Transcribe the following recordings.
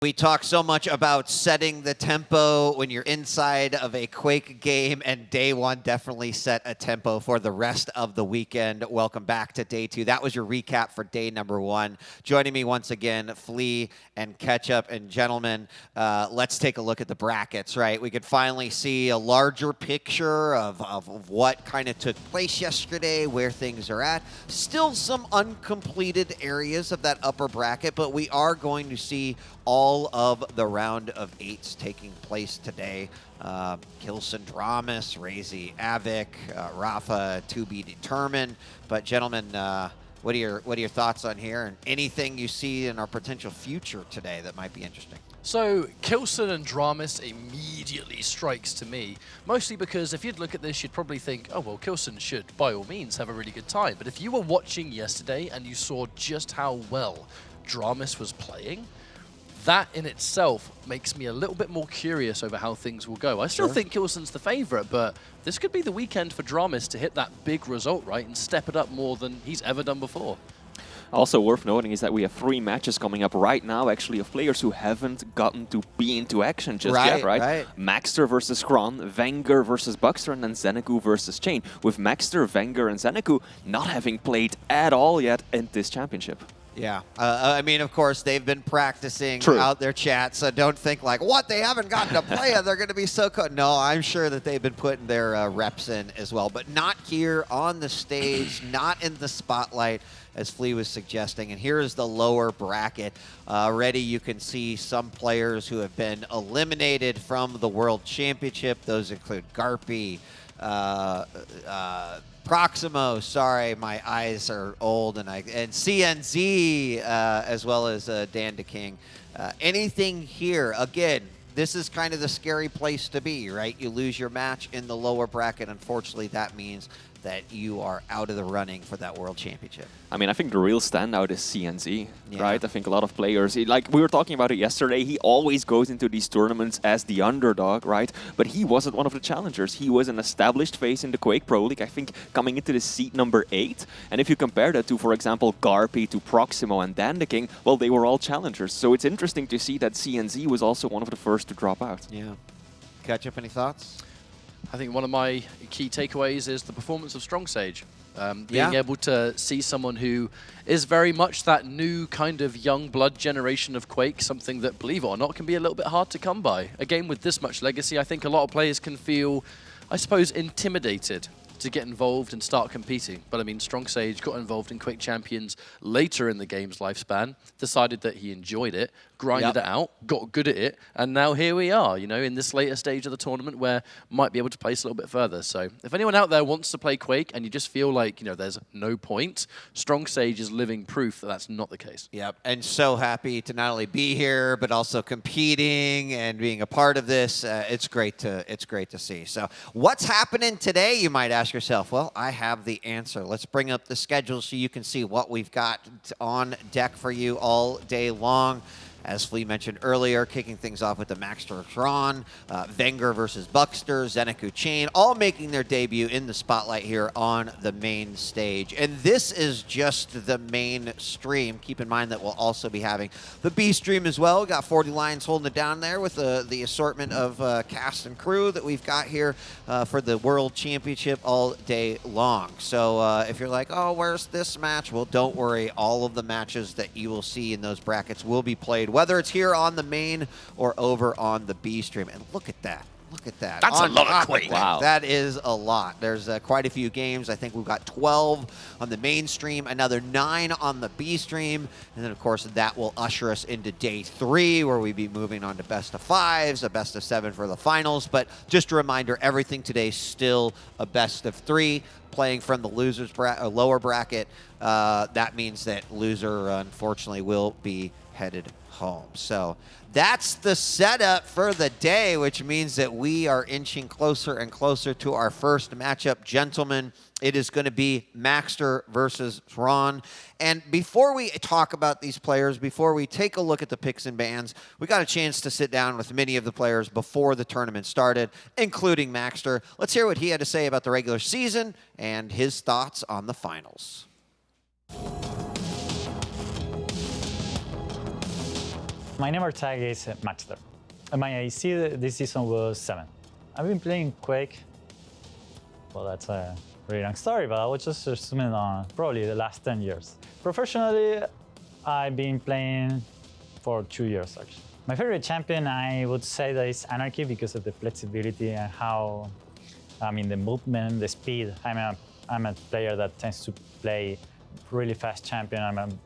We talk so much about setting the tempo when you're inside of a Quake game, and day one definitely set a tempo for the rest of the weekend. Welcome back to day two. That was your recap for day number one. Joining me once again, Flea and Ketchup. And gentlemen, let's take a look at the brackets, right? We could finally see a larger picture of what kind of took place yesterday, where things are at. Still some uncompleted areas of that upper bracket, but we are going to see all of the round of eights taking place today. Kilson, Dramus, Razy, Avik, Rafa to be determined. But gentlemen, what are your thoughts on here, and anything you see in our potential future today that might be interesting? So, Kilson and Dramus immediately strikes to me, mostly because if you'd look at this, you'd probably think, oh, well, Kilson should, by all means, have a really good time. But if you were watching yesterday and you saw just how well Dramus was playing, that in itself makes me a little bit more curious over how things will go. I still think Kilson's the favorite, but this could be the weekend for Dramus to hit that big result, right, and step it up more than he's ever done before. Also worth noting is that we have 3 matches coming up right now, actually, of players who haven't gotten to be into action just yet, right? Maxter versus Xron, Wenger versus Maxter, and then Zeneku versus Chain, with Maxter, Wenger, and Zeneku not having played at all yet in this championship. Yeah, I mean, of course, they've been practicing out their chats, so don't think like, what, they haven't gotten to play it, they're going to be so cool. No, I'm sure that they've been putting their reps in as well, but not here on the stage, not in the spotlight, as Flea was suggesting. And here is the lower bracket. Already you can see some players who have been eliminated from the World Championship. Those include Garpy, Proximo, sorry, my eyes are old, and CNZ, as well as Dan DeKing. Anything here, again, this is kind of the scary place to be, right? You lose your match in the lower bracket. Unfortunately, that means that you are out of the running for that World Championship. I mean, I think the real standout is CNZ, right? I think a lot of players, like we were talking about it yesterday, he always goes into these tournaments as the underdog, right? But he wasn't one of the challengers. He was an established face in the Quake Pro League, I think coming into the seat number 8. And if you compare that to, for example, Garpy, to Proximo, and Dan the King, well, they were all challengers. So it's interesting to see that CNZ was also one of the first to drop out. Yeah. Ketchup, any thoughts? I think one of my key takeaways is the performance of StrongSage. Being able to see someone who is very much that new kind of young blood generation of Quake, something that, believe it or not, can be a little bit hard to come by. A game with this much legacy, I think a lot of players can feel, I suppose, intimidated to get involved and start competing. But I mean, StrongSage got involved in Quake Champions later in the game's lifespan, decided that he enjoyed it, grinded it out, got good at it, and now here we are, you know, in this later stage of the tournament where might be able to place a little bit further. So if anyone out there wants to play Quake and you just feel like, you know, there's no point, StrongSage is living proof that that's not the case. Yep, and so happy to not only be here, but also competing and being a part of this. It's great to see. So what's happening today, you might ask yourself? Well, I have the answer. Let's bring up the schedule so you can see what we've got on deck for you all day long. As Flea mentioned earlier, kicking things off with the Maxter Xron, Wenger versus Maxter, Zeneku Chain, all making their debut in the spotlight here on the main stage. And this is just the main stream. Keep in mind that we'll also be having the B stream as well. We got 40 Lions holding it down there with the assortment of cast and crew that we've got here for the World Championship all day long. So if you're like, oh, where's this match? Well, don't worry. All of the matches that you will see in those brackets will be played, whether it's here on the main or over on the B stream. And look at that. Look at that. That's a lot of Quake. Wow. That is a lot. There's quite a few games. I think we've got 12 on the main stream, another 9 on the B stream. And then, of course, that will usher us into day 3, where we'll be moving on to best of 5s, a best of 7 for the finals. But just a reminder, everything today is still a best of 3. Playing from the losers lower bracket, that means that loser, unfortunately, will be headed home. So that's the setup for the day, which means that we are inching closer and closer to our first matchup. Gentlemen, it is going to be Maxter versus Xron. And before we talk about these players, before we take a look at the picks and bans, we got a chance to sit down with many of the players before the tournament started, including Maxter. Let's hear what he had to say about the regular season and his thoughts on the finals. My number tag is Maxter. My AC this season was 7. I've been playing Quake. Well, that's a really long story, but I was just assuming on probably the last 10 years. Professionally, I've been playing for 2 years, actually. My favorite champion, I would say that it's Anarchy because of the flexibility and how, the movement, the speed. I'm a player that tends to play really fast champion.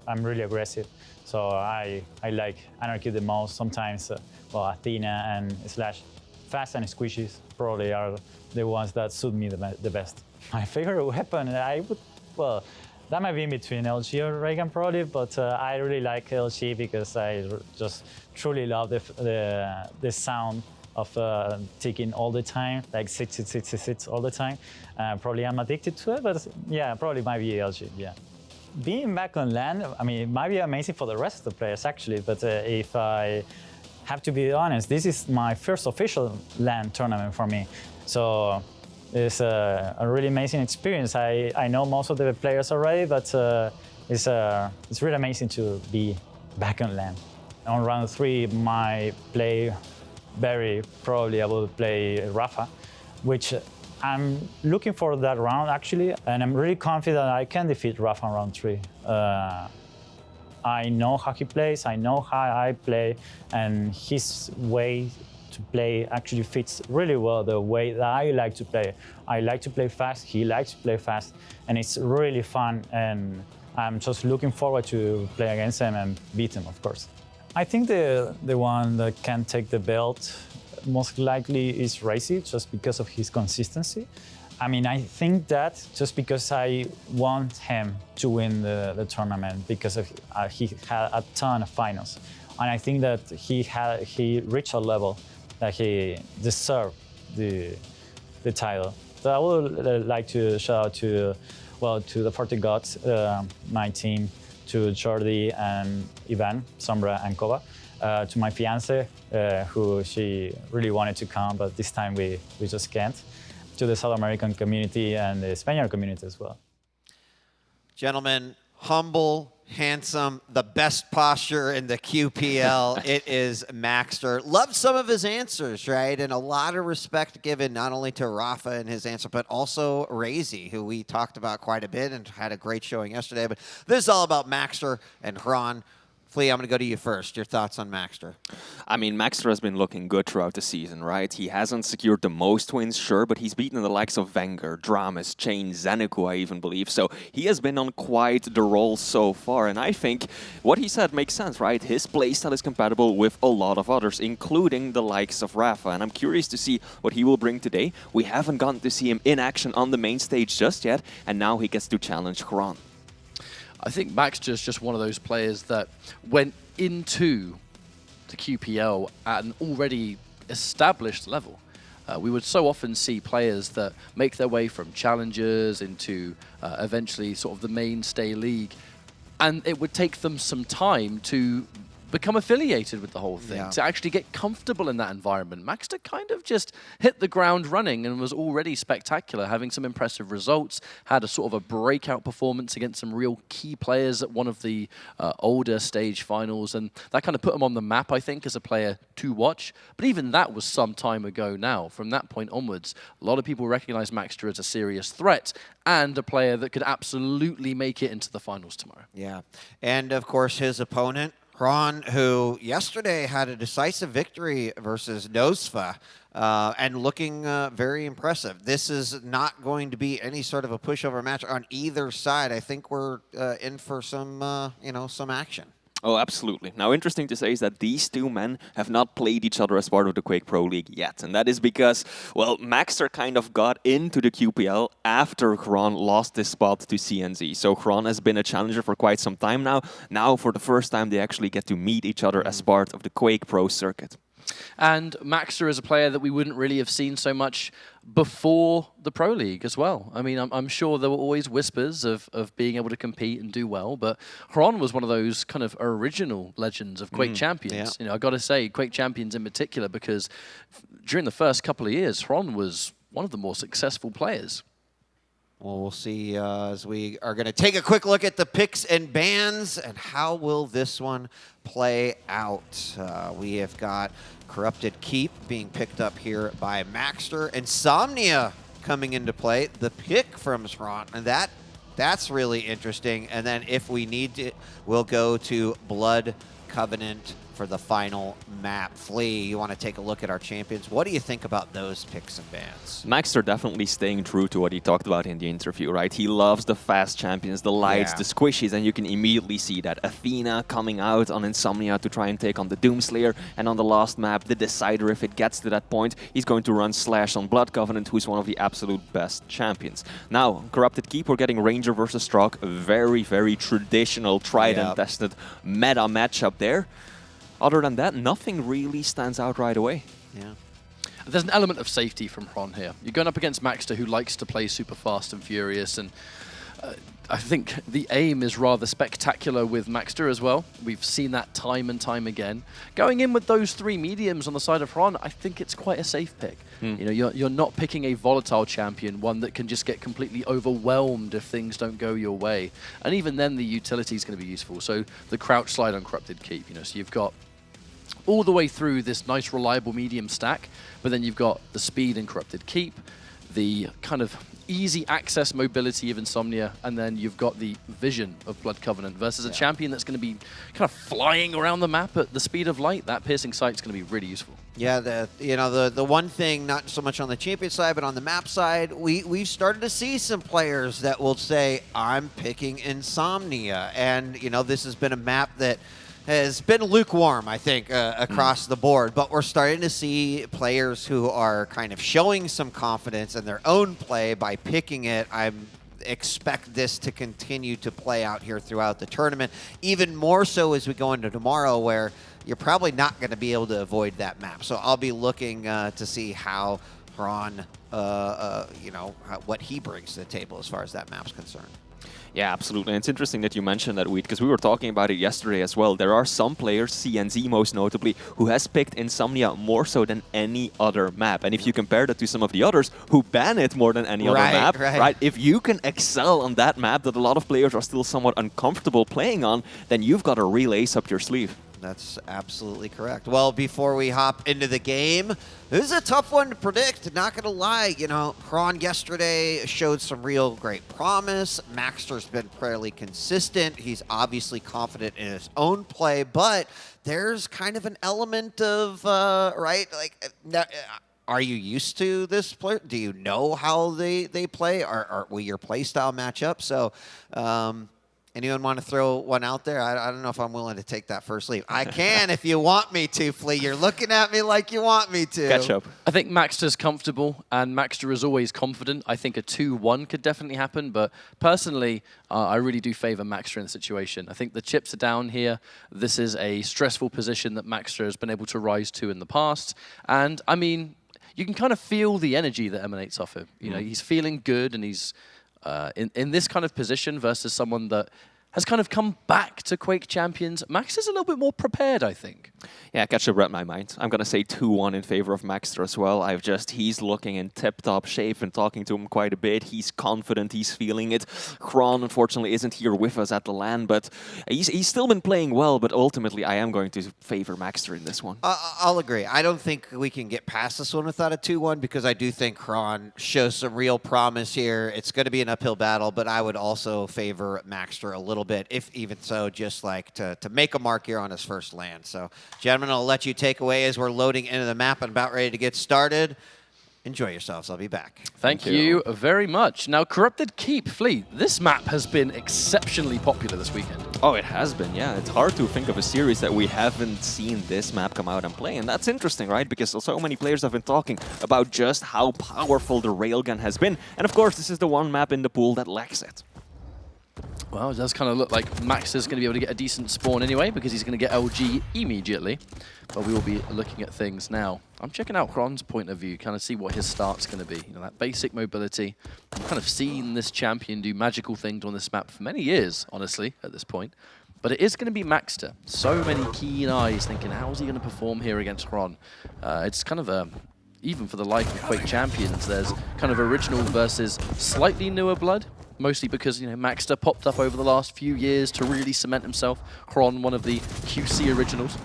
I'm really aggressive, so I like Anarchy the most. Sometimes, Athena and Slash, fast and squishies probably are the ones that suit me the best. My favorite weapon, that might be in between LG or Reagan probably, but I really like LG because I just truly love the sound of ticking all the time, like 6 all the time. Probably I'm addicted to it, but yeah, probably might be LG, yeah. Being back on LAN, it might be amazing for the rest of the players actually, but if I have to be honest, this is my first official LAN tournament for me. So it's a really amazing experience. I know most of the players already, but it's really amazing to be back on LAN. On round 3, my play probably I will play Rafa, which I'm looking for that round actually, and I'm really confident I can defeat Rafa in round 3. I know how he plays, I know how I play, and his way to play actually fits really well the way that I like to play. I like to play fast, he likes to play fast, and it's really fun, and I'm just looking forward to play against him and beat him, of course. I think the one that can take the belt most likely is Racy, just because of his consistency. I think that just because I want him to win the tournament because of he had a ton of finals, and I think that he reached a level that he deserved the title. So I would like to shout out to the 40 Gods, my team, to Jordi and Ivan, Sombra and Kova, to my fiance, who she really wanted to come, but this time we just can't, to the South American community and the Spaniard community as well. Gentlemen, humble, handsome, the best posture in the QPL. It is Maxter. Love some of his answers, right? And a lot of respect given not only to Rafa and his answer, but also Razy, who we talked about quite a bit and had a great showing yesterday. But this is all about Maxter and Xron. Flea, I'm going to go to you first. Your thoughts on Maxter? Maxter has been looking good throughout the season, right? He hasn't secured the most wins, sure, but he's beaten the likes of Wenger, Dramus, Chain, Zeniku, I even believe. So he has been on quite the roll so far. And I think what he said makes sense, right? His playstyle is compatible with a lot of others, including the likes of Rafa. And I'm curious to see what he will bring today. We haven't gotten to see him in action on the main stage just yet, and now he gets to challenge Xron. I think Maxter's just one of those players that went into the QPL at an already established level. We would so often see players that make their way from challengers into eventually sort of the mainstay league, and it would take them some time to become affiliated with the whole thing, to actually get comfortable in that environment. Maxter kind of just hit the ground running and was already spectacular, having some impressive results, had a sort of a breakout performance against some real key players at one of the older stage finals, and that kind of put him on the map, I think, as a player to watch. But even that was some time ago now. From that point onwards, a lot of people recognize Maxter as a serious threat and a player that could absolutely make it into the finals tomorrow. Yeah, and of course his opponent, Xron, who yesterday had a decisive victory versus Nosfa, and looking very impressive. This is not going to be any sort of a pushover match on either side. I think we're in for some, some action. Oh, absolutely. Now, interesting to say is that these two men have not played each other as part of the Quake Pro League yet. And that is because, well, Maxter kind of got into the QPL after Xron lost his spot to CNZ. So Xron has been a challenger for quite some time now. Now, for the first time, they actually get to meet each other as part of the Quake Pro circuit. And Maxter is a player that we wouldn't really have seen so much before the Pro League as well. I mean, I'm sure there were always whispers of being able to compete and do well, but Xron was one of those kind of original legends of Quake Champions. Yeah. I've got to say, Quake Champions in particular, because during the first couple of years, Xron was one of the more successful players. Well, we'll see as we are going to take a quick look at the picks and bans and how will this one play out. We have got Corrupted Keep being picked up here by Maxter. Insomnia coming into play. The pick from Xron, and that's really interesting. And then if we need to, we'll go to Blood Covenant for the final map. Flea, you want to take a look at our champions. What do you think about those picks and bans? Maxter definitely staying true to what he talked about in the interview, right? He loves the fast champions, the lights, the squishies, and you can immediately see that. Athena coming out on Insomnia to try and take on the Doomslayer, and on the last map, the Decider, if it gets to that point, he's going to run Slash on Blood Covenant, who's one of the absolute best champions. Now, Corrupted Keep, we're getting Ranger versus Strock, a very, very traditional, tried and tested meta matchup there. Other than that, nothing really stands out right away. Yeah. There's an element of safety from Xron here. You're going up against Maxter, who likes to play super fast and furious, and I think the aim is rather spectacular with Maxter as well. We've seen that time and time again. Going in with those 3 mediums on the side of Xron, I think it's quite a safe pick. You know, you're not picking a volatile champion, one that can just get completely overwhelmed if things don't go your way. And even then, the utility is going to be useful. So the crouch slide on Corrupted Keep, you know, so you've got all the way through this nice, reliable medium stack, but then you've got the speed in Corrupted Keep, the kind of easy access mobility of Insomnia, and then you've got the vision of Blood Covenant versus a champion that's going to be kind of flying around the map at the speed of light. That piercing sight is going to be really useful. Yeah, the one thing, not so much on the champion side, but on the map side, we've started to see some players that will say, I'm picking Insomnia. And, you know, this has been a map that has been lukewarm, I think, across the board. But we're starting to see players who are kind of showing some confidence in their own play by picking it. I expect this to continue to play out here throughout the tournament, even more so as we go into tomorrow, where you're probably not going to be able to avoid that map. So I'll be looking to see how Xron, you know, what he brings to the table as far as that map's concerned. Yeah, absolutely. And it's interesting that you mentioned that, Wheat, because we were talking about it yesterday as well. There are some players, CNZ most notably, who has picked Insomnia more so than any other map. And if you compare that to some of the others who ban it more than any other map, right? If you can excel on that map that a lot of players are still somewhat uncomfortable playing on, then you've got a real ace up your sleeve. That's absolutely correct. Well, before we hop into the game, this is a tough one to predict, not going to lie. You know, Xron yesterday showed some real great promise. Maxter's been fairly consistent. He's obviously confident in his own play, but there's kind of an element of, right, like, are you used to this player? Do you know how they play? Will your play style match up? So, anyone want to throw one out there? I don't know if I'm willing to take that first leap. I can if you want me to, Flea. You're looking at me like you want me to. Catch up. I think Maxter's comfortable, and Maxter is always confident. I think a 2-1 could definitely happen, but personally, I really do favor Maxter in the situation. I think the chips are down here. This is a stressful position that Maxter has been able to rise to in the past, and I mean, you can kind of feel the energy that emanates off him. You know, he's feeling good, and he's in this kind of position versus someone that has kind of come back to Quake Champions. Max is a little bit more prepared, I think. Yeah, ketchup read my mind. I'm going to say 2-1 in favor of Maxter as well. He's looking in tip-top shape and talking to him quite a bit. He's confident, he's feeling it. Xron, unfortunately, isn't here with us at the LAN, but he's still been playing well, but ultimately I am going to favor Maxter in this one. I'll agree. I don't think we can get past this one without a 2-1 because I do think Xron shows some real promise here. It's going to be an uphill battle, but I would also favor Maxter a little bit, if even so, just like to make a mark here on his first LAN. So, gentlemen, I'll let you take away as we're loading into the map and about ready to get started. Enjoy yourselves. I'll be back. Thank you very much. Now, Corrupted Keep, Flea, this map has been exceptionally popular this weekend. Oh, it has been, yeah. It's hard to think of a series that we haven't seen this map come out and play. And that's interesting, right? Because so many players have been talking about just how powerful the railgun has been. And of course, this is the one map in the pool that lacks it. Well, it does kind of look like Max is going to be able to get a decent spawn anyway because he's going to get LG immediately. But we will be looking at things now. I'm checking out Xron's point of view, kind of see what his start's going to be. You know, that basic mobility. I've kind of seen this champion do magical things on this map for many years, honestly, at this point. But it is going to be Maxter. So many keen eyes thinking, how's he going to perform here against Xron? It's kind of a even for the life of Quake champions, there's kind of original versus slightly newer blood. Mostly because, you know, Maxter popped up over the last few years to really cement himself. Xron, one of the QC originals.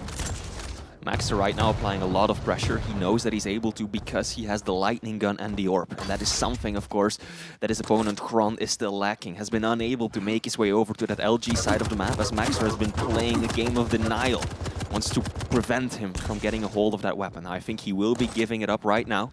Maxter right now applying a lot of pressure. He knows that he's able to because he has the lightning gun and the orb. And that is something, of course, that his opponent Xron is still lacking. Has been unable to make his way over to that LG side of the map as Maxter has been playing a game of denial. Wants to prevent him from getting a hold of that weapon. I think he will be giving it up right now.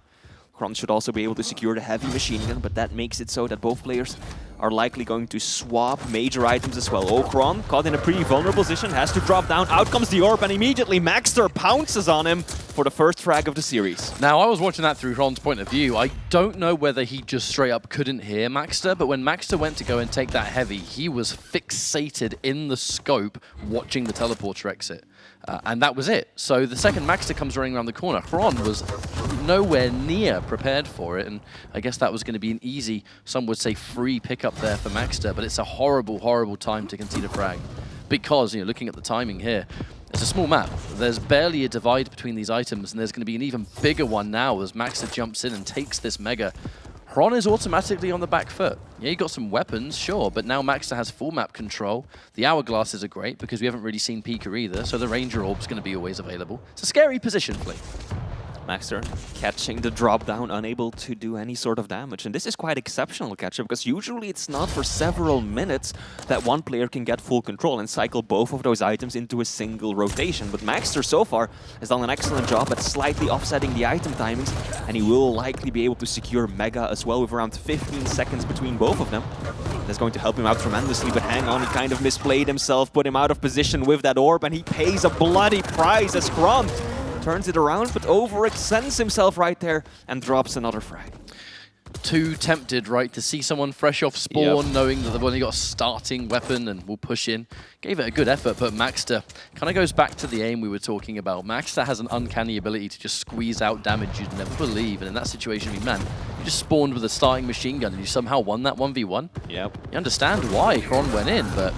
Xron should also be able to secure the heavy machine gun, but that makes it so that both players are likely going to swap major items as well. Oh, Xron, caught in a pretty vulnerable position, has to drop down. Out comes the orb, and immediately Maxter pounces on him for the first frag of the series. Now, I was watching that through Xron's point of view. I don't know whether he just straight up couldn't hear Maxter, but when Maxter went to go and take that heavy, he was fixated in the scope watching the teleporter exit. And that was it. So the second Maxter comes running around the corner, Xron was nowhere near prepared for it, and I guess that was going to be an easy, some would say free pickup there for Maxter, but it's a horrible, horrible time to concede a frag. Because, you know, looking at the timing here, it's a small map. There's barely a divide between these items, and there's going to be an even bigger one now as Maxter jumps in and takes this Mega. Xron is automatically on the back foot. Yeah, he got some weapons, sure, but now Maxter has full map control. The hourglasses are great because we haven't really seen Pika either, so the Ranger Orb's going to be always available. It's a scary position, Flea. Maxter catching the drop down, unable to do any sort of damage. And this is quite exceptional catch-up, because usually it's not for several minutes that one player can get full control and cycle both of those items into a single rotation. But Maxter so far has done an excellent job at slightly offsetting the item timings, and he will likely be able to secure Mega as well with around 15 seconds between both of them. That's going to help him out tremendously, but hang on, he kind of misplayed himself, put him out of position with that orb, and he pays a bloody price as Xron turns it around, but overextends himself right there and drops another frag. Too tempted, right, to see someone fresh off spawn, knowing that they've only got a starting weapon and will push in. Gave it a good effort, but Maxter kind of goes back to the aim we were talking about. Maxter has an uncanny ability to just squeeze out damage you'd never believe, and in that situation, man, you just spawned with a starting machine gun and you somehow won that 1v1. Yep. You understand why Xron went in, but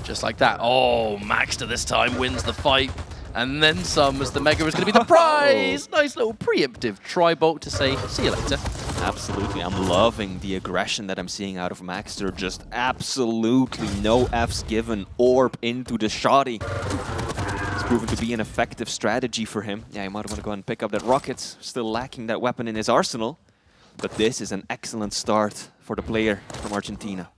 just like that, oh, Maxter this time wins the fight. And then some, as the Mega is going to be the prize. Nice little preemptive tri-bolt to say, see you later. Absolutely. I'm loving the aggression that I'm seeing out of Maxter. Just absolutely no Fs given. Orb into the shoddy. It's proven to be an effective strategy for him. Yeah, he might want to go and pick up that rocket. Still lacking that weapon in his arsenal. But this is an excellent start for the player from Argentina.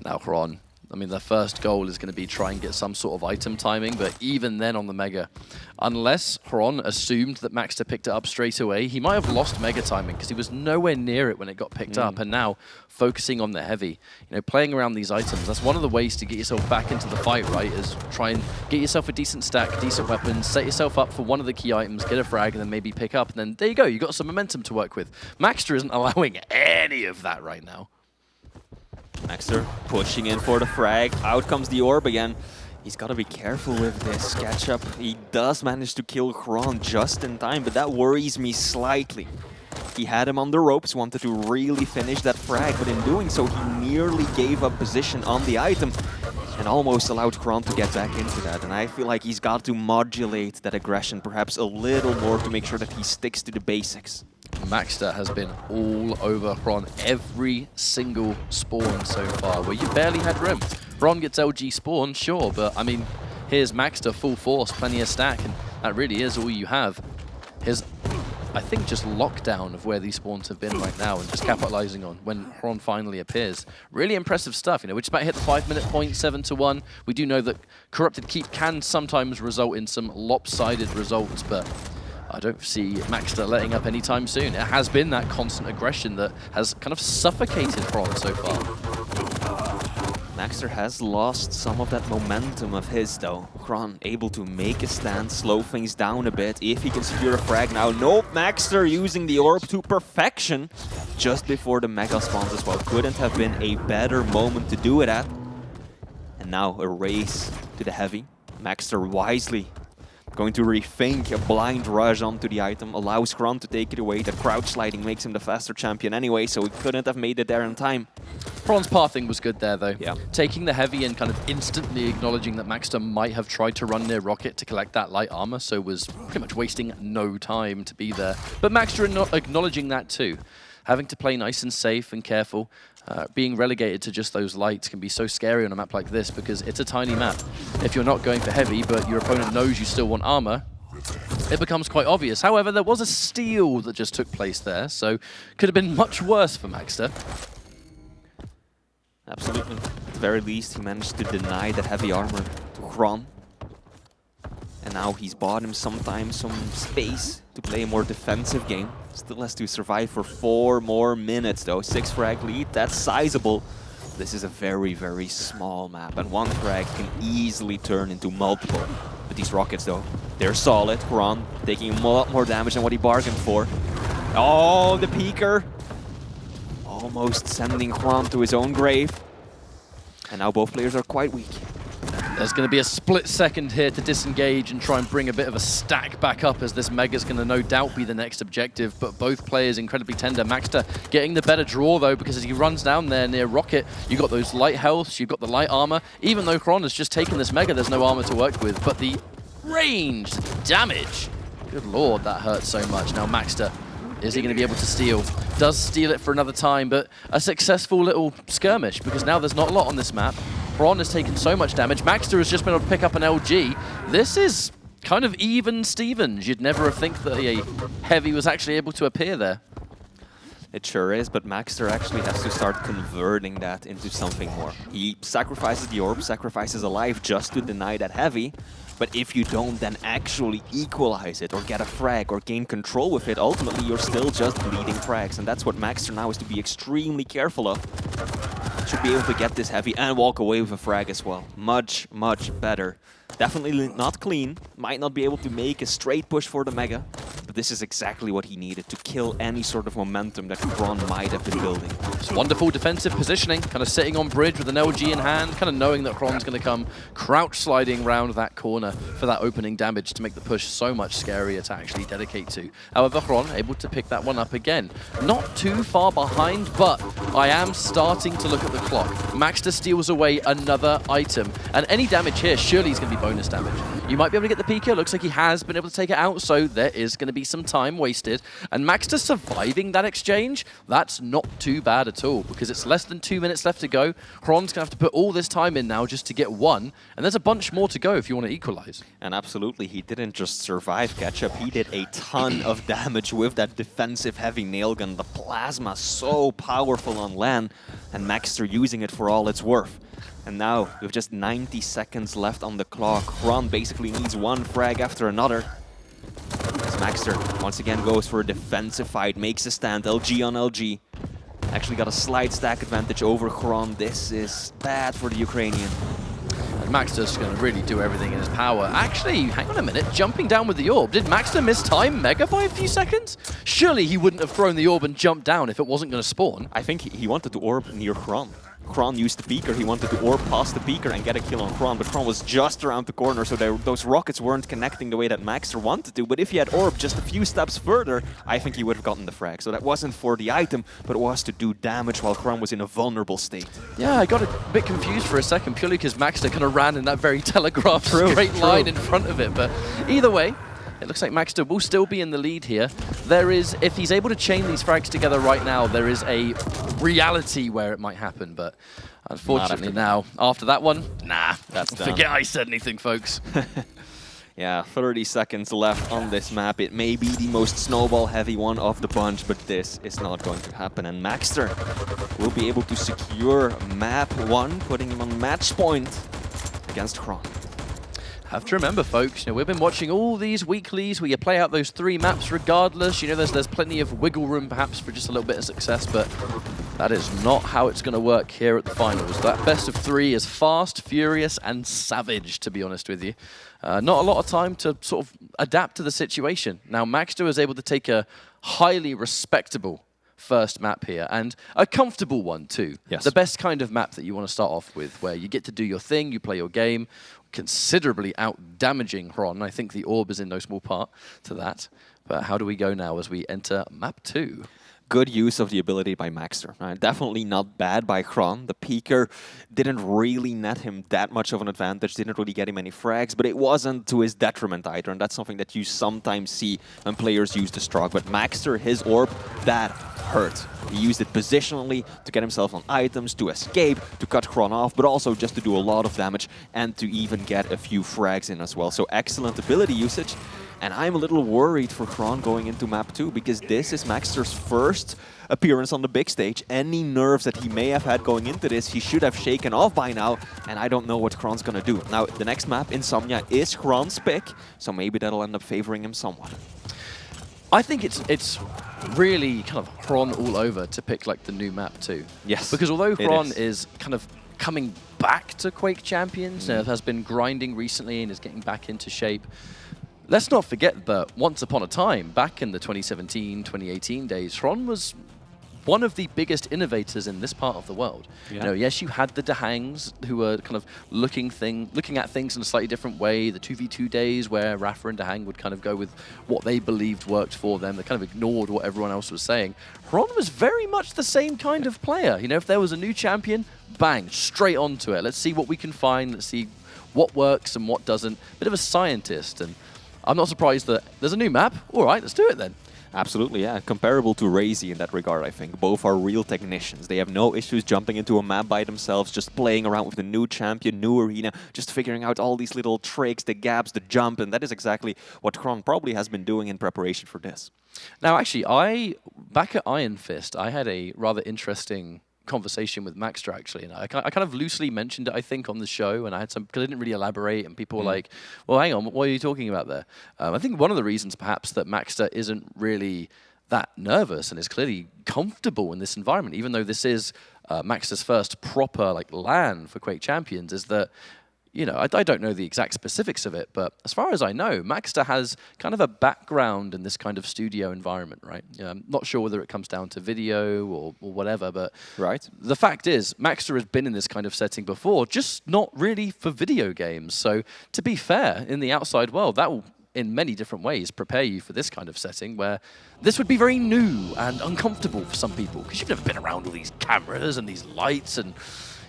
Now, Xron. I mean, their first goal is going to be try and get some sort of item timing, but even then on the Mega, unless Xron assumed that Maxter picked it up straight away, he might have lost Mega timing because he was nowhere near it when it got picked up, and now focusing on the heavy, you know, playing around these items, that's one of the ways to get yourself back into the fight, right, is try and get yourself a decent stack, decent weapons, set yourself up for one of the key items, get a frag, and then maybe pick up, and then there you go, you got some momentum to work with. Maxter isn't allowing any of that right now. Maxter pushing in for the frag. Out comes the orb again. He's got to be careful with this catch-up. He does manage to kill Xron just in time, but that worries me slightly. He had him on the ropes, wanted to really finish that frag, but in doing so, he nearly gave up position on the item and almost allowed Xron to get back into that. And I feel like he's got to modulate that aggression perhaps a little more to make sure that he sticks to the basics. Maxter has been all over Xron every single spawn so far, where you barely had room. Xron gets LG spawn, sure, but I mean, here's Maxter full force, plenty of stack, and that really is all you have. Here's, I think, just lockdown of where these spawns have been right now and just capitalizing on when Xron finally appears. Really impressive stuff, you know, we're just about to hit the 5-minute point, 7-1. We do know that Corrupted Keep can sometimes result in some lopsided results, but I don't see Maxter letting up anytime soon. It has been that constant aggression that has kind of suffocated Xron so far. Maxter has lost some of that momentum of his, though. Xron able to make a stand, slow things down a bit, if he can secure a frag now. Nope, Maxter using the orb to perfection just before the Mega spawns as well. Couldn't have been a better moment to do it at. And now a race to the heavy. Maxter wisely going to rethink a blind rush onto the item, allows Xron to take it away. That crouch sliding makes him the faster champion anyway, so he couldn't have made it there in time. Chron's pathing was good there, though. Yeah. Taking the heavy and kind of instantly acknowledging that Maxter might have tried to run near Rocket to collect that light armor, so was pretty much wasting no time to be there. But Maxter not acknowledging that too. Having to play nice and safe and careful. Being relegated to just those lights can be so scary on a map like this because it's a tiny map. If you're not going for heavy, but your opponent knows you still want armor, it becomes quite obvious. However, there was a steal that just took place there, so could have been much worse for Maxter. Absolutely. At the very least, he managed to deny that heavy armor to Xron. And now he's bought him some space to play a more defensive game. Still has to survive for 4 more minutes though. 6 frag lead, that's sizable. This is a very, very small map, and 1 frag can easily turn into multiple. But these rockets though, they're solid. Xron taking a lot more damage than what he bargained for. Oh, the peeker! Almost sending Xron to his own grave. And now both players are quite weak. There's going to be a split second here to disengage and try and bring a bit of a stack back up, as this Mega's going to no doubt be the next objective, but both players incredibly tender. Maxter getting the better draw though, because as he runs down there near Rocket, you've got those light healths, you've got the light armor. Even though Xron has just taken this Mega, there's no armor to work with, but the ranged damage, good lord, that hurts so much. Now Maxter, is he going to be able to steal? Does steal it for another time, but a successful little skirmish, because now there's not a lot on this map. Xron has taken so much damage. Maxter has just been able to pick up an LG. This is kind of even Stevens. You'd never think that a heavy was actually able to appear there. It sure is, but Maxter actually has to start converting that into something more. He sacrifices the orb, sacrifices a life just to deny that heavy. But if you don't then actually equalize it or get a frag or gain control with it, ultimately you're still just bleeding frags. And that's what Maxter now has to be extremely careful of. Should be able to get this heavy and walk away with a frag as well. Much, much better. Definitely not clean. Might not be able to make a straight push for the Mega. But this is exactly what he needed to kill any sort of momentum that Xron might have been building. It's wonderful defensive positioning, kind of sitting on bridge with an LG in hand, kind of knowing that Xron's going to come crouch sliding round that corner for that opening damage to make the push so much scarier to actually dedicate to. However, Xron able to pick that one up again. Not too far behind, but I am starting to look at the clock. Maxter steals away another item, and any damage here surely is going to be bonus damage. You might be able to get the PK. Looks like he has been able to take it out, so there is going to be some time wasted. And Maxter surviving that exchange, that's not too bad at all, because it's less than 2 minutes left to go. Xron's going to have to put all this time in now just to get one, and there's a bunch more to go if you want to equalize. And absolutely, he didn't just survive catch-up, he did a ton of damage with that defensive heavy nail gun. The plasma so powerful on LAN, and Maxter using it for all it's worth. And now, with just 90 seconds left on the clock, Xron basically needs 1 frag after another. As Maxter once again goes for a defensive fight, makes a stand, LG on LG. Actually got a slight stack advantage over Xron. This is bad for the Ukrainian. And Maxter's going to really do everything in his power. Actually, hang on a minute, jumping down with the orb. Did Maxter miss time Mega by a few seconds? Surely he wouldn't have thrown the orb and jumped down if it wasn't going to spawn. I think he wanted to orb near Xron. Xron used the peeker, he wanted to orb past the peeker and get a kill on Xron, but Xron was just around the corner, so those rockets weren't connecting the way that Maxter wanted to. But if he had orb just a few steps further, I think he would have gotten the frag. So that wasn't for the item, but it was to do damage while Xron was in a vulnerable state. Yeah, I got a bit confused for a second, purely because Maxter kind of ran in that very telegraphed straight line in front of it. But either way, it looks like Maxter will still be in the lead here. There is, if he's able to chain these frags together right now, there is a reality where it might happen, but unfortunately now, after that one, nah, that's done. Forget I said anything, folks. Yeah, 30 seconds left on this map. It may be the most snowball-heavy one of the bunch, but this is not going to happen. And Maxter will be able to secure map 1, putting him on match point against Xron. Have to remember, folks, we've been watching all these weeklies where you play out those 3 maps regardless. There's plenty of wiggle room perhaps for just a little bit of success, but that is not how it's going to work here at the finals. That best of 3 is fast, furious, and savage, to be honest with you. Not a lot of time to sort of adapt to the situation. Now, Maxter is able to take a highly respectable first map here, and a comfortable one too. Yes. The best kind of map that you want to start off with, where you get to do your thing, you play your game, considerably out-damaging Xron. I think the orb is in no small part to that. But how do we go now as we enter map 2? Good use of the ability by Maxter. Right? Definitely not bad by Xron. The peeker didn't really net him that much of an advantage, didn't really get him any frags, but it wasn't to his detriment either, and that's something that you sometimes see when players use the Strog. But Maxter, his orb, that hurt. He used it positionally to get himself on items, to escape, to cut Xron off, but also just to do a lot of damage and to even get a few frags in as well. So excellent ability usage. And I'm a little worried for Xron going into map 2 because this is Maxter's first appearance on the big stage. Any nerves that he may have had going into this, he should have shaken off by now, and I don't know what Xron's gonna do. Now, the next map, Insomnia, is Xron's pick, so maybe that'll end up favoring him somewhat. I think it's really kind of Xron all over to pick like the new map too. Yes, because although Xron is kind of coming back to Quake Champions, has been grinding recently and is getting back into shape, let's not forget that once upon a time, back in the 2017, 2018 days, Xron was one of the biggest innovators in this part of the world. Yeah. You know, yes, you had the Dahangs who were kind of looking at things in a slightly different way. The 2v2 days where Rafa and Dahang would kind of go with what they believed worked for them. They kind of ignored what everyone else was saying. Xron was very much the same kind of player. You know, if there was a new champion, bang, straight onto it. Let's see what we can find. Let's see what works and what doesn't. Bit of a scientist, and I'm not surprised that there's a new map. All right, let's do it then. Absolutely, yeah. Comparable to Razy in that regard, I think. Both are real technicians. They have no issues jumping into a map by themselves, just playing around with the new champion, new arena, just figuring out all these little tricks, the gaps, the jump, and that is exactly what Xron probably has been doing in preparation for this. Now, actually, back at Iron Fist, I had a rather interesting conversation with Maxter, actually, and I kind of loosely mentioned it, I think, on the show, and I had some, because I didn't really elaborate, and people were like, well, hang on, what are you talking about there? I think one of the reasons, perhaps, that Maxter isn't really that nervous and is clearly comfortable in this environment, even though this is Maxter's first proper LAN for Quake Champions, is that, you know, I don't know the exact specifics of it, but as far as I know, Maxter has kind of a background in this kind of studio environment, right? I'm not sure whether it comes down to video or whatever, but the fact is, Maxter has been in this kind of setting before, just not really for video games. So to be fair, in the outside world, that will, in many different ways, prepare you for this kind of setting where this would be very new and uncomfortable for some people, because you've never been around all these cameras and these lights and,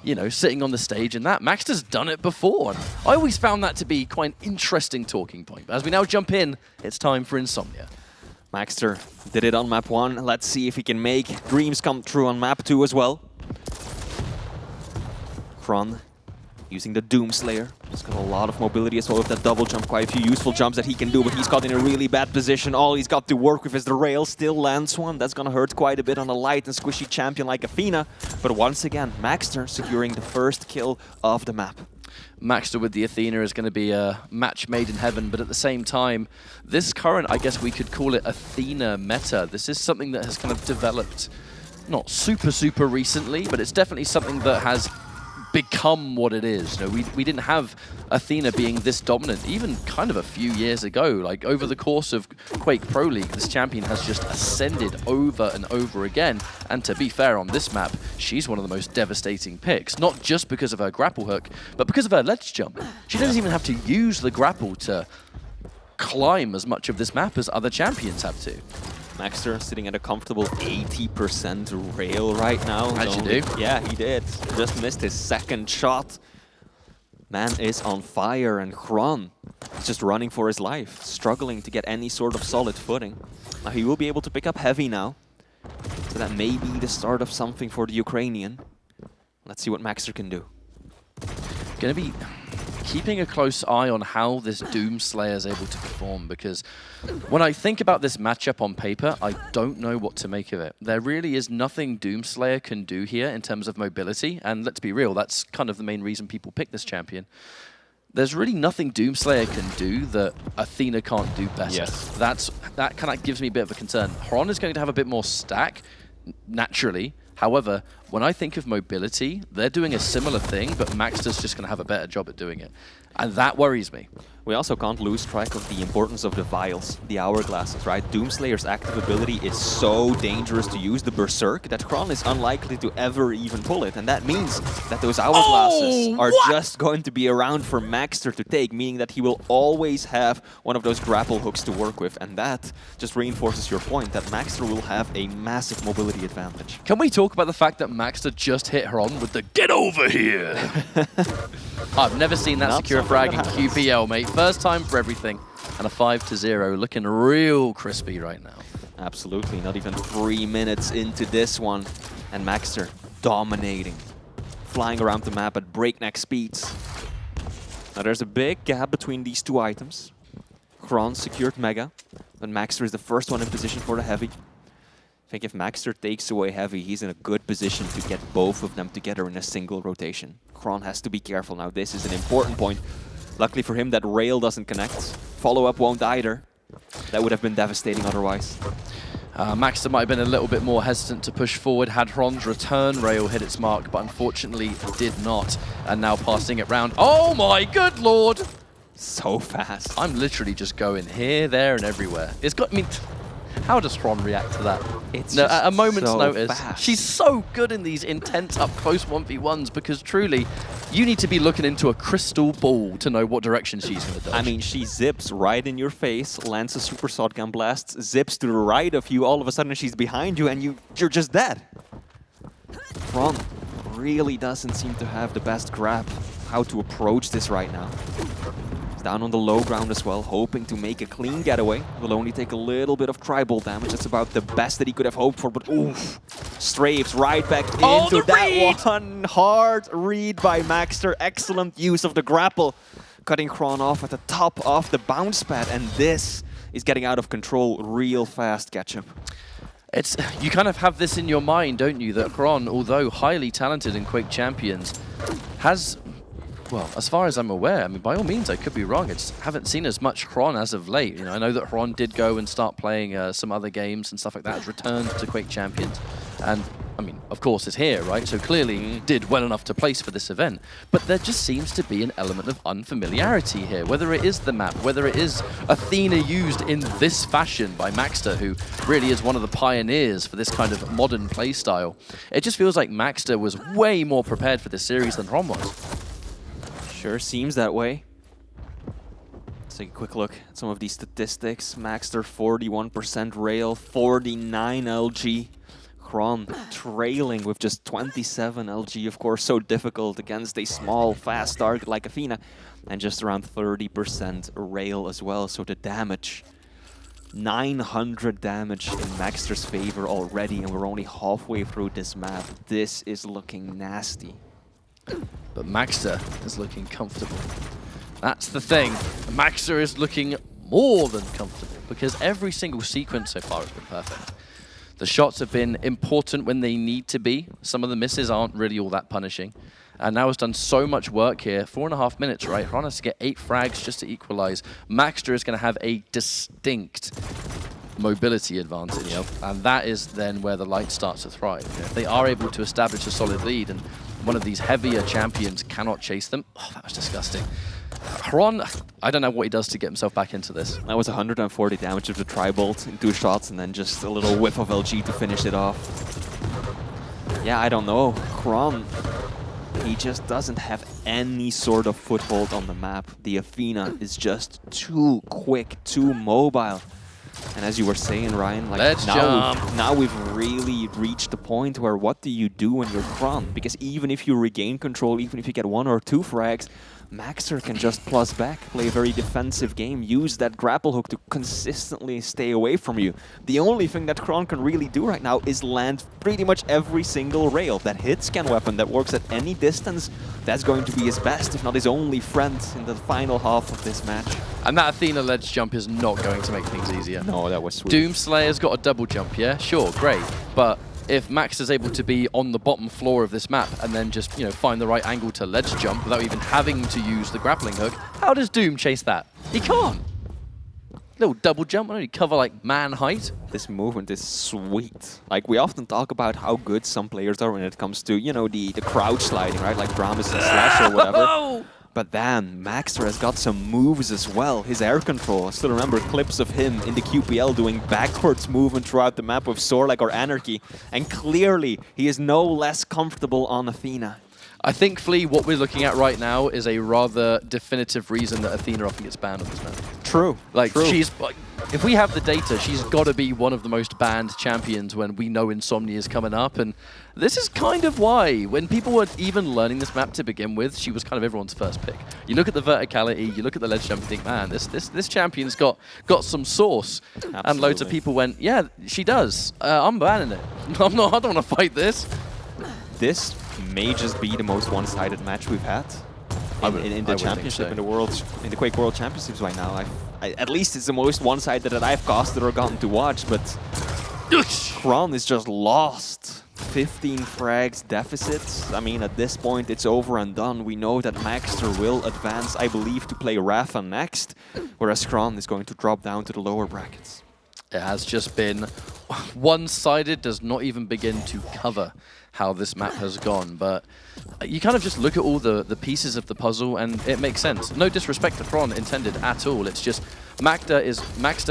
you know, sitting on the stage and that. Maxter's done it before. And I always found that to be quite an interesting talking point. But as we now jump in, it's time for Insomnia. Maxter did it on map 1. Let's see if he can make dreams come true on map 2 as well. Xron using the Doomslayer. He's got a lot of mobility as well with that double jump. Quite a few useful jumps that he can do, but he's got in a really bad position. All he's got to work with is the rail. Still lands one. That's going to hurt quite a bit on a light and squishy champion like Athena. But once again, Maxter securing the first kill of the map. Maxter with the Athena is going to be a match made in heaven, but at the same time, this current, I guess we could call it Athena meta. This is something that has kind of developed, not super recently, but it's definitely something that has become what it is. You know, we didn't have Athena being this dominant even kind of a few years ago. Like, over the course of Quake Pro League, this champion has just ascended over and over again. And to be fair, on this map, she's one of the most devastating picks, not just because of her grapple hook, but because of her ledge jump. She doesn't even have to use the grapple to climb as much of this map as other champions have to. Maxter sitting at a comfortable 80% rail right now. How'd you do? Yeah, he did. Just missed his second shot. Man is on fire, and Xron is just running for his life, struggling to get any sort of solid footing. Now he will be able to pick up heavy now, so that may be the start of something for the Ukrainian. Let's see what Maxter can do. Gonna be keeping a close eye on how this Doomslayer is able to perform, because when I think about this matchup on paper, I don't know what to make of it. There really is nothing Doomslayer can do here in terms of mobility, and let's be real, that's kind of the main reason people pick this champion. There's really nothing Doomslayer can do that Athena can't do better. Yes. That kind of gives me a bit of a concern. Xron is going to have a bit more stack, naturally. However, when I think of mobility, they're doing a similar thing, but Maxter's just going to have a better job at doing it. And that worries me. We also can't lose track of the importance of the vials, the hourglasses, right? Doomslayer's active ability is so dangerous to use, the Berserk, that Xron is unlikely to ever even pull it. And that means that those hourglasses are just going to be around for Maxter to take, meaning that he will always have one of those grapple hooks to work with. And that just reinforces your point that Maxter will have a massive mobility advantage. Can we talk about the fact that Maxter just hit Xron with the "get over here"? I've never seen that secure frag in QPL, mate. First time for everything. And a 5-0, looking real crispy right now. Absolutely, not even 3 minutes into this one. And Maxter dominating, flying around the map at breakneck speeds. Now there's a big gap between these two items. Xron secured Mega, but Maxter is the first one in position for the Heavy. I think if Maxter takes away Heavy, he's in a good position to get both of them together in a single rotation. Xron has to be careful now. This is an important point. Luckily for him, that rail doesn't connect. Follow-up won't either. That would have been devastating otherwise. Maxter might have been a little bit more hesitant to push forward had Xron's return rail hit its mark, but unfortunately did not. And now passing it round. Oh my good lord! So fast. I'm literally just going here, there, and everywhere. It's got, I mean, how does Xron react to that? It's no, just at a moment's so notice. fast. She's so good in these intense up-close 1v1s because truly, you need to be looking into a crystal ball to know what direction she's going to dodge. I mean, she zips right in your face, lands a super shotgun blast, zips to the right of you, all of a sudden she's behind you and you're just dead. Xron really doesn't seem to have the best grab how to approach this right now. Down on the low ground as well, hoping to make a clean getaway. Will only take a little bit of tribal damage. That's about the best that he could have hoped for, but oof. Strafes right back into that one. Hard read by Maxter. Excellent use of the grapple. Cutting Xron off at the top of the bounce pad, and this is getting out of control real fast, Ketchup. It's, you kind of have this in your mind, don't you, that Xron, although highly talented in Quake Champions, has... Well, as far as I'm aware, I mean, by all means, I could be wrong. I just haven't seen as much Xron as of late. You know, I know that Xron did go and start playing some other games and stuff like that, has returned to Quake Champions. And, I mean, of course, it's here, right? So clearly did well enough to place for this event. But there just seems to be an element of unfamiliarity here, whether it is the map, whether it is Athena used in this fashion by Maxter, who really is one of the pioneers for this kind of modern playstyle. It just feels like Maxter was way more prepared for this series than Xron was. Sure seems that way. Let's take a quick look at some of these statistics. Maxter 41% rail, 49 LG. Xron trailing with just 27 LG, of course, so difficult against a small, fast target like Athena. And just around 30% rail as well, so the damage. 900 damage in Maxter's favor already, and we're only halfway through this map. This is looking nasty. But Maxter is looking comfortable. That's the thing. Maxter is looking more than comfortable because every single sequence so far has been perfect. The shots have been important when they need to be. Some of the misses aren't really all that punishing. And now has done so much work here. 4.5 minutes, right? Xron has to get 8 frags just to equalize. Maxter is going to have a distinct mobility advantage. Yep. And that is then where the light starts to thrive. If they are able to establish a solid lead and one of these heavier champions cannot chase them. Oh, that was disgusting. Xron, I don't know what he does to get himself back into this. That was 140 damage of the Tri-Bolt in 2 shots and then just a little whiff of LG to finish it off. Yeah, I don't know. Xron, he just doesn't have any sort of foothold on the map. The Athena is just too quick, too mobile. And as you were saying, Ryan, like now we've really reached the point where what do you do when you're Xron? Because even if you regain control, even if you get 1 or 2 frags, Maxter can just plus back, play a very defensive game, use that grapple hook to consistently stay away from you. The only thing that Xron can really do right now is land pretty much every single rail. That hit-scan weapon that works at any distance, that's going to be his best, if not his only friend in the final half of this match. And that Athena ledge jump is not going to make things easier. No, that was sweet. Doomslayer's got a double jump, yeah? Sure, great. But if Max is able to be on the bottom floor of this map and then just, you know, find the right angle to ledge jump without even having to use the grappling hook, how does Doom chase that? He can't. Little double jump, only cover like man height. This movement is sweet. Like, we often talk about how good some players are when it comes to, you know, the crouch sliding, right? Like Dramus and Slash or whatever. But then Maxter has got some moves as well. His air control. I still remember clips of him in the QPL doing backwards movement throughout the map with Sorlek or Anarchy. And clearly, he is no less comfortable on Athena. I think, Flea, what we're looking at right now is a rather definitive reason that Athena often gets banned on this map. True. Like, True. she's... Like, if we have the data, she's got to be one of the most banned champions when we know Insomnia is coming up. And this is kind of why, when people were even learning this map to begin with, she was kind of everyone's first pick. You look at the verticality, you look at the ledge jump, and think, man, this champion's got some sauce. Absolutely. And loads of people went, yeah, she does. I'm banning it. I don't want to fight this. This may just be the most one-sided match we've had in the championship, so. in the Quake World Championships right now. At least it's the most one-sided that I've casted or gotten to watch, but Xron is just lost. 15 frags deficit. I mean, at this point, it's over and done. We know that Maxter will advance, I believe, to play Rafa next, whereas Xron is going to drop down to the lower brackets. It has just been one-sided, does not even begin to cover how this map has gone, but you kind of just look at all the pieces of the puzzle and it makes sense. No disrespect to Xron intended at all, it's just Maxter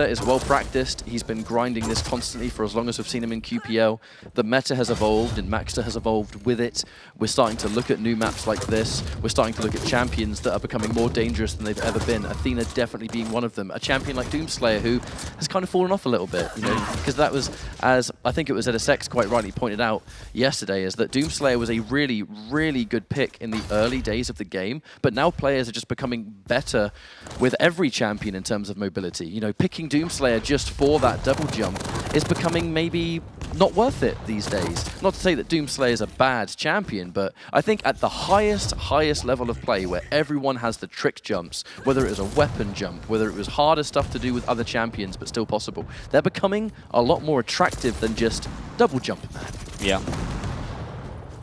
is well practiced. He's been grinding this constantly for as long as we've seen him in QPL. The meta has evolved and Maxter has evolved with it. We're starting to look at new maps like this. We're starting to look at champions that are becoming more dangerous than they've ever been. Athena definitely being one of them. A champion like Doomslayer who has kind of fallen off a little bit, you know, because that was, as I think it was ZSX quite rightly pointed out yesterday, is that Doomslayer was a really, really good pick in the early days of the game, but now players are just becoming better with every champion in terms of mobility. You know, picking Doomslayer just for that double jump is becoming maybe not worth it these days. Not to say that Doomslayer is a bad champion, but I think at the highest level of play where everyone has the trick jumps, whether it was a weapon jump, whether it was harder stuff to do with other champions but still possible, they're becoming a lot more attractive than just double jump, man. Yeah.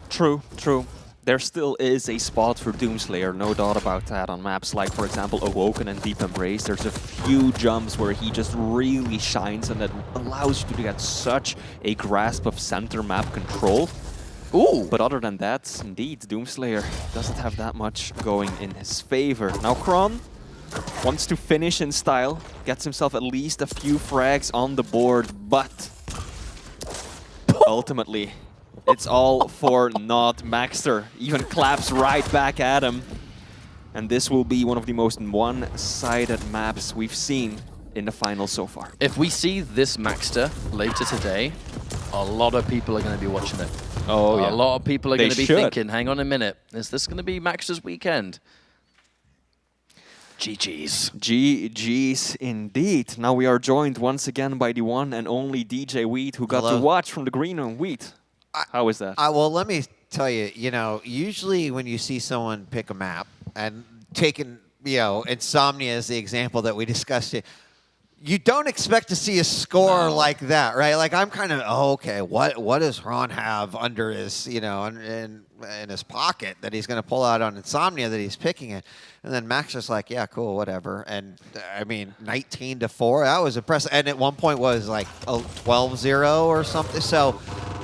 True, true. There still is a spot for Doomslayer, no doubt about that, on maps like, for example, Awoken and Deep Embrace. There's a few jumps where he just really shines and that allows you to get such a grasp of center map control. Ooh! But other than that, indeed, Doomslayer doesn't have that much going in his favor. Now, Xron wants to finish in style, gets himself at least a few frags on the board, but ultimately, it's all for naught. Maxter even claps right back at him. And this will be one of the most one-sided maps we've seen in the finals so far. If we see this Maxter later today, a lot of people are going to be watching it. Oh, yeah. A lot of people are going to be should. thinking, hang on a minute, is this going to be Maxter's weekend? GG's. GG's indeed. Now we are joined once again by the one and only DJ Wheat, who got to watch from the green room. Wheat, how is that? Well, let me tell you, you know, usually when you see someone pick a map and taking, you know, Insomnia as the example that we discussed here, you don't expect to see a score like that, right? Like, I'm kind of, okay, what does Xron have under his, you know, in his pocket that he's going to pull out on Insomnia that he's picking it? And then Max is like, yeah, cool, whatever. And, I mean, 19-4, that was impressive. And at one point was like 12-0 or something. So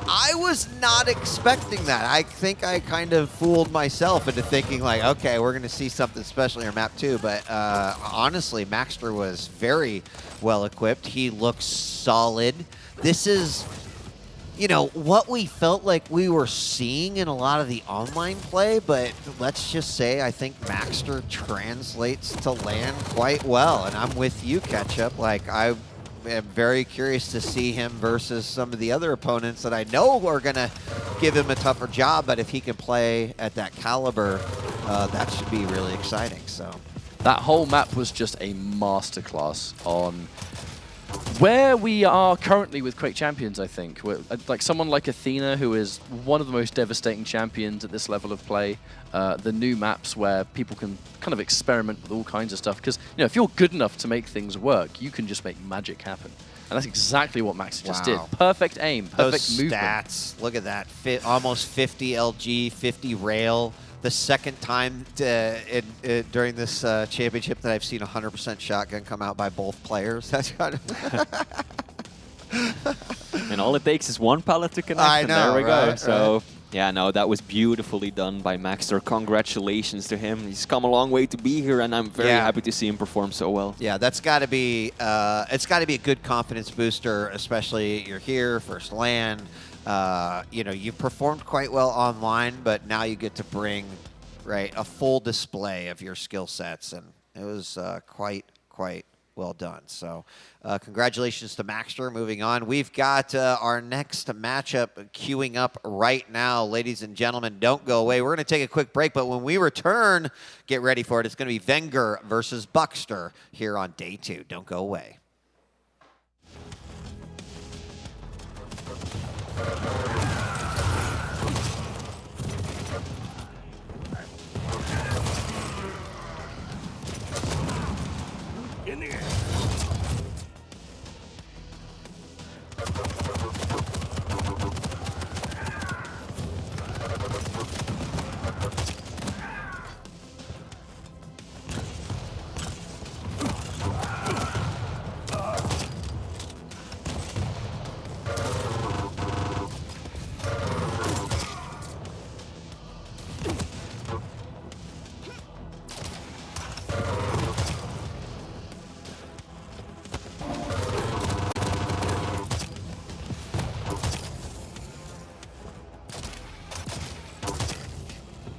I was not expecting that. I think I kind of fooled myself into thinking like, okay, we're going to see something special in map 2. But honestly, Maxter was very well equipped. He looks solid. This is, you know, what we felt like we were seeing in a lot of the online play, but let's just say I think Maxter translates to LAN quite well. And I'm with you, Ketchup. Like, I'm very curious to see him versus some of the other opponents that I know are going to give him a tougher job, but if he can play at that caliber, that should be really exciting. So that whole map was just a masterclass on where we are currently with Quake Champions, I think. Like someone like Athena, who is one of the most devastating champions at this level of play. The new maps where people can kind of experiment with all kinds of stuff. Because, you know, if you're good enough to make things work, you can just make magic happen. And that's exactly what Max just did. Perfect aim, perfect movement. Those stats, look at that. Almost 50 LG, 50 rail. The second time during this championship that I've seen 100% shotgun come out by both players. That's kind of And all it takes is one pallet to connect, I and know, there we go. right, So Yeah, no, that was beautifully done by Maxter. Congratulations to him. He's come a long way to be here, and I'm very happy to see him perform so well. Yeah, that's got to be it's got to be a good confidence booster, especially you're here, first LAN. You know, you've performed quite well online, but now you get to bring a full display of your skill sets, and it was quite well done. So congratulations to Maxter. Moving on, we've got our next matchup queuing up right now. Ladies and gentlemen, don't go away. We're going to take a quick break, but when we return, get ready for it. It's going to be Wenger versus Buckster here on day 2. Don't go away. In the air.